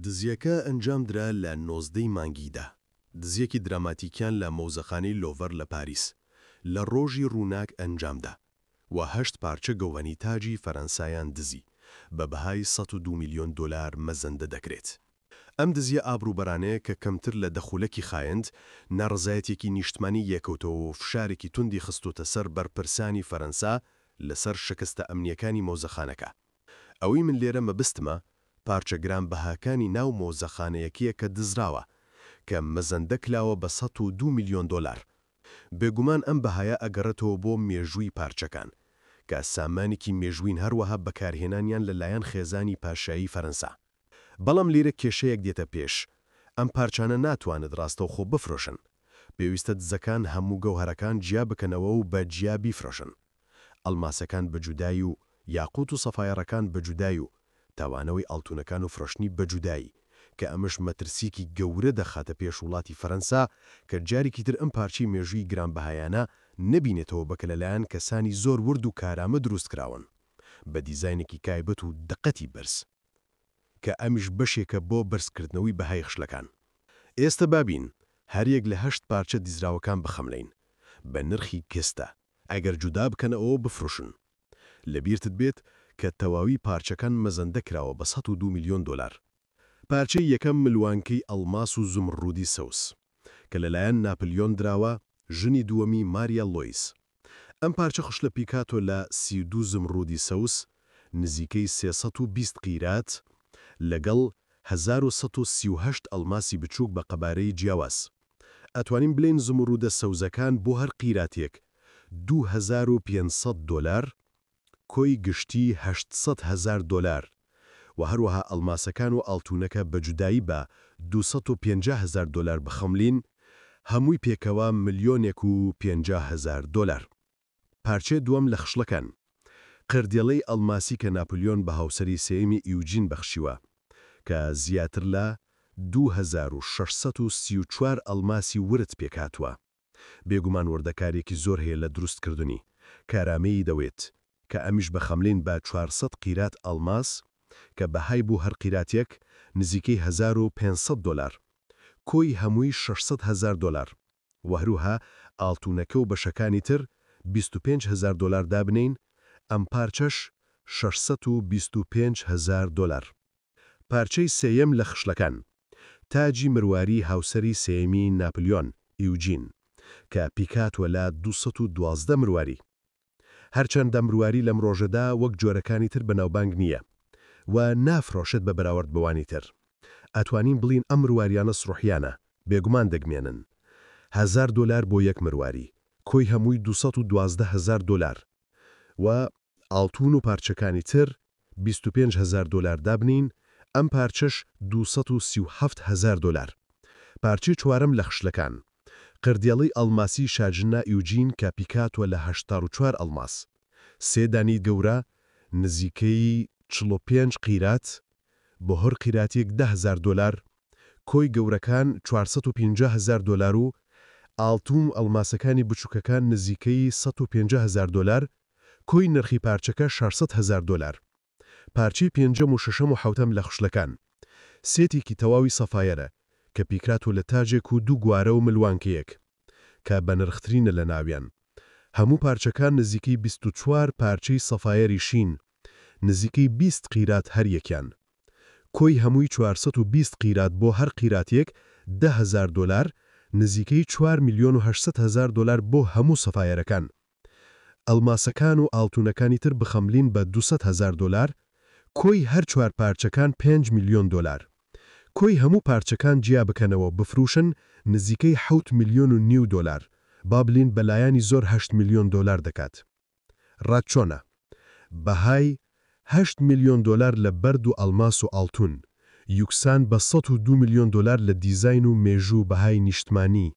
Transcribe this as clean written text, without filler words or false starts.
دزیەکە ئەنجامدرا لە 19ی مانگیدا. دزیەکی دراماتیکیان لە مۆزەخانەی لۆڤەر لە پاریس لە ڕۆژی ڕووناک ئەنجامدا و 8 پارچە گەوەنی تاجی فەرەنسایان دزی بە بەهای 102 میلیۆن دۆلار مەزەندە دەکرێت. ئەم دزیە ئابروبەرانەیە کە کەمتر لە دەخولەکی خایند ناڕزایەتێکی نیشتمانی یەکەوتەوە و فشارێکی توندی خستوتە سەر بەرپرسانی فەرەنسا لەسەر شکستە ئەمنیەکانی مۆزەخانەکە. ئەوەی من لێرە مەبستمە پارچە گرانبەهاکانی ناو مۆزەخانەیەکیە کە دزراوە کە مەزەندە کلاوە بە 102 میلیۆن دۆلار. بێگومان ئەم بەهایە ئەگەڕێتەوە بۆ مێژووی پارچەکان کە سامانێکی مێژووین هەروەها بەکارهێنانیان لەلایەن خێزانی پاشایی فەرەنسا. بەڵام لێرە کێشەیەک دێتە پێش. ئەم پارچانە ناتوانێت ڕاستەوخۆ بفرۆشن. پێویستە دزەکان هەموو گەوهرەکان جیا بکەنەوە و بە جیا بیفرۆشن. ئەڵماسەکان بەجودایی و یاقوت و سەفایەڕەکان بەجودایی و تاوانەوەی ئەڵتوونەکان و فرۆشتنی بەجودایی کە ئەمەش مەترسیکی گەورە دەخاتە پێش وڵاتی فەرەنسا کە جارێکی تر ئەم پارچەی مێژووی گرانبەهایانە نەبینێتەوە بەکە لەلایەن کەسانی زۆر ورد و کارامە دروست کراون بە دیزاینێکی تایبەت و دقەتی بەرز کە ئەمیش بەشێکە بۆ بەرزکردنەوەی بەهای خشلەکان. ئێستا بابین هەریەک لە 8 پارچە دیزراوەکان بخەملەین بە نرخی کەستە ئەگەر جودا بکەنەوە بفرۆشن. لەبیرتت بێت کە تەواوی پارچەکان مەزەندە کراوە بە 102 میلیۆن دۆلار. پارچەی یەکەم ملوانکەی ئەڵماس و زمڕودی سەوس کە لەلایەن ناپلیۆن دراوە ژنی دووەمی ماریا لۆیس. ئەم پارچە خشلە پیکاتۆ لە 32 زمڕودی سەوس نزیکەی 320 قیرات لەگەڵ 1138 ئەڵماسی بچووک بە قەبارەی جیاواز. ئەتوانین بڵێن زمڕودە سەوزەکان بۆ هەر قیراتێک 2500 دۆلار، کۆی گشتی 800,000 دۆلار و هەروەها ئەڵماسەکان و ئەڵتوونەکە بەجودایی بە 250,000 دۆلار بخەملین هەمووی پێکەوە 1,50,000 دۆلار. پارچێ دووەم لە خشلەکان قردێڵەی ئەڵماسی کە ناپلیۆن بە هاوسەری سێیەمی ئیوجین بەخشیوە کە زیاتر لە 2634 ئەڵماسی ورد پێکاتوە. بێگومان وردەکارێکی زۆر هەیە لە دروستکردنی کارامەیی دەوێت کە ئەمیش بە خەملین بە 400 قیرات ئەڵماس کە بەهای بوو هەر قیراتێک نزیکەی 1500 دۆلار، کۆی هەمووی 600,000 دۆلار و هەروها ئاڵتوونەکە و بەشەکانی تر 25,000 دۆلار دابنین. ئەم پارچەش 625,000 دۆلار. پارچەی سێیەم لە خشلەکان تاجی مرواری هاوسەری سێیەمی ناپلیۆن ئیوجین کە پیکاتوە لە 212 مرواری. هەرچەندە مرواری لەم ڕۆژەدا وەک جۆرەکانی تر بەناوبانگ نییە و نافرۆشت بە بەراورد بەوانی تر. ئەتوانین بڵین ئەم مرواریانە سڕوحیانە بێگومان دەگمێنن. 1000 دۆلار بۆ یەک مرواری، کۆی هەمووی 212,000 دۆلار و ئاڵتوون و پارچەکانی تر 25,000 دۆلار دابنین. ئەم پارچەش 237,000 دۆلار. پارچەی چوارەم لە خشلەکان قردێڵەی ئەڵماسی شاژنە ئیوجین کە پیکاتوە لە 84 ئەڵماس، سێ دانی گەورە نزیکەی 45 قیرات بۆ هەر قیراتێک 10,000 دۆلار، کۆی گەورەکان 450,000 دۆلار و ئاڵتوون ئەڵماسەکانی بچووکەکان نزیکەی 150,000 دۆلار، کۆی نرخی پارچەکە 600,000 دۆلار. پارچەی پێنجەم و شەشەم و حەوتەم لە خشلەکان سێتێکی تەواوی سەفایەرە کە پیکاتۆ لە تاجێک و دوو گوارە و ملوانکەیەک کە بە نرخترینە لە ناویان. هەموو پارچەکان نزیکەی 24 پارچەی سەفایەری شین نزیکەی 20 قیرات هەریەکیان، کۆی هەمووی 420 قیرات بۆ هەر قیراتێک 10,000 دۆلار نزیکەی 4,800,000 دۆلار بۆ هەموو سەفایەرەکان. ئەڵماسەکان و ئاڵتوونەکانی تر بخەملین بە 200,000 دۆلار، کۆی هەر چوار پارچەکان 5 میلیۆن دۆلار. کۆی هەموو پارچەکان جیا بکەنەوە بفروشن نزیکەی 7 میلیۆن و نیو دۆلار، با بڵین بەلایانی زۆر 8 میلیۆن دۆلار دەکات. ڕاتچۆنە بەهای 8 میلیۆن دۆلار لە بەرد و ئەڵماس و ئاڵتوون، یوکسان بە 102 میلیۆن دۆلار لە دیزاین و مێژوو بەهای نیشتمانی